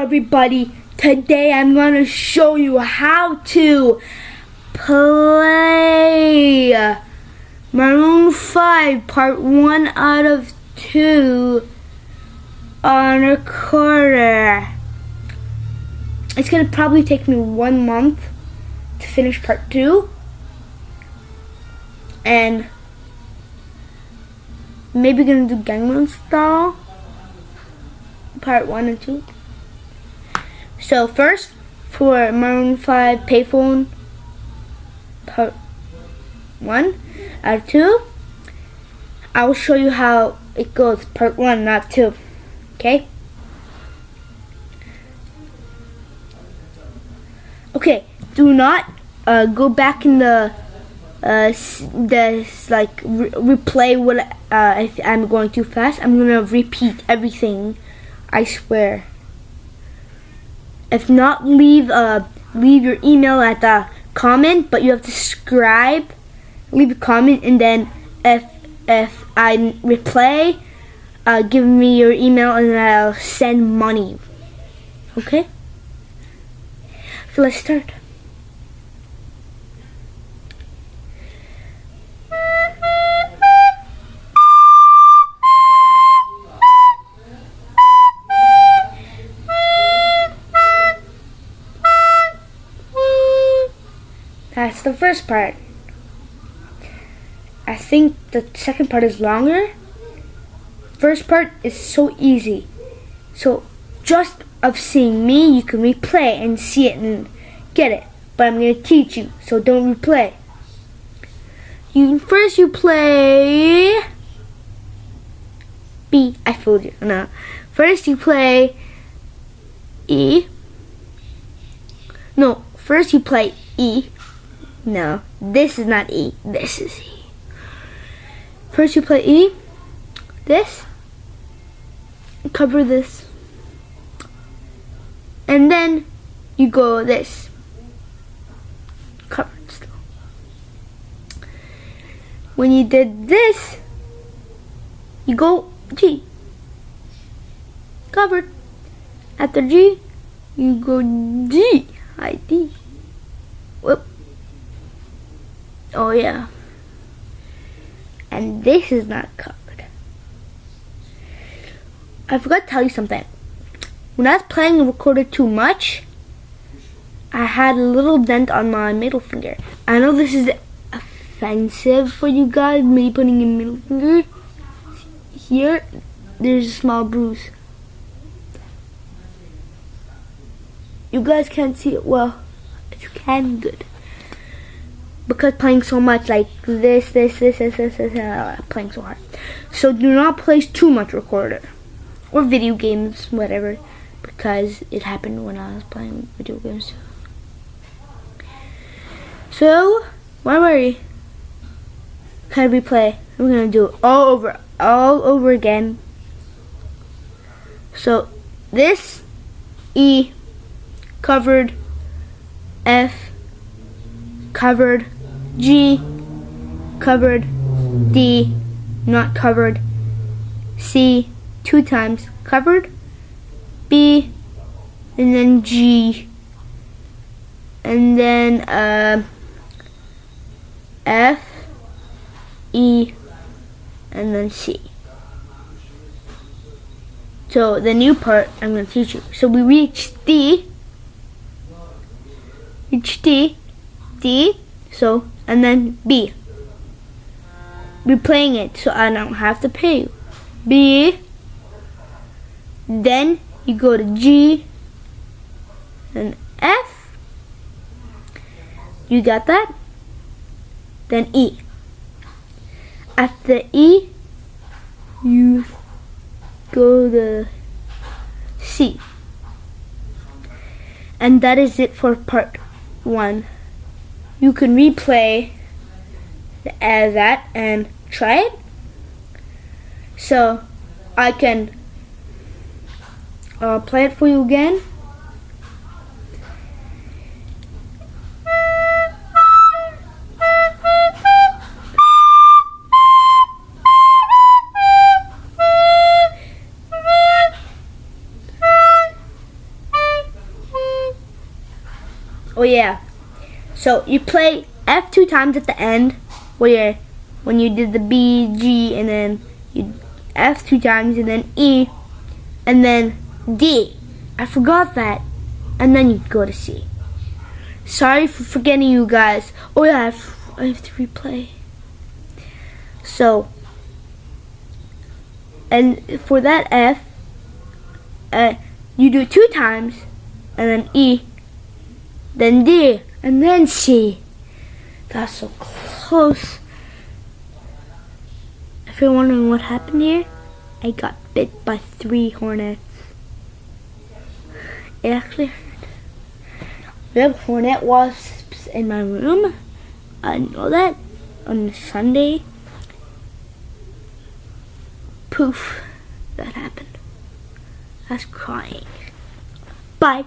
everybody, today I'm going to show you how to play Maroon 5 Part 1 out of 2 on recorder. It's going to probably take me 1 month to finish Part 2 and maybe going to do Gangnam Style Part 1 and 2. So first, for Maroon 5 Payphone Part 1 out of 2, I will show you how it goes, Part 1, not 2. Okay? Okay, do not go back in the replay what if I'm going too fast. I'm gonna repeat everything, I swear. If not, leave your email at the comment, but you have to subscribe, leave a comment, and then if I replay, give me your email and I'll send money. Okay? So let's start. That's the first part. I think the second part is longer. First part is so easy. So just of seeing me, you can replay and see it and get it. But I'm going to teach you, so don't replay. First you play B. I fooled you. No. First you play E. No. First you play E. No, this is not E. This is E. First you play E. This. Cover this. And then you go this. Covered still. When you did this, you go G. Covered. After G, you go D. I D. Whoop. Oh yeah. And this is not covered. I forgot to tell you something. When I was playing the recorder too much, I had a little dent on my middle finger. I know this is offensive for you guys, me putting a middle finger. Here, there's a small bruise. You guys can't see it well. If you can, good. Because playing so much, like this, playing so hard. So do not play too much recorder. Or video games, whatever. Because it happened when I was playing video games. So, why worry? Can we play? We're gonna do it all over again. So, this, E, covered, F, covered, G, covered, D, not covered, C, 2 times, covered, B, and then G, and then F, E, and then C. So the new part I'm going to teach you. So we reach D, D, so, and then B. We're playing it, so I don't have to pay you. B, then you go to G, and F. You got that? Then E. After E, you go to C. And that is it for part 1. You can replay that and try it. So I can play it for you again. Oh yeah. So you play F 2 times at the end, where when you did the B, G, and then you F 2 times, and then E, and then D. I forgot that. And then you go to C. Sorry for forgetting you guys. Oh yeah, I have to replay. So, and for that F, you do 2 times, and then E, then D, and then C. That's so close. If you're wondering what happened here, I got bit by 3 hornets. It actually hurt. We have hornet wasps in my room. I know that. On Sunday, poof, that happened. I was crying. Bye.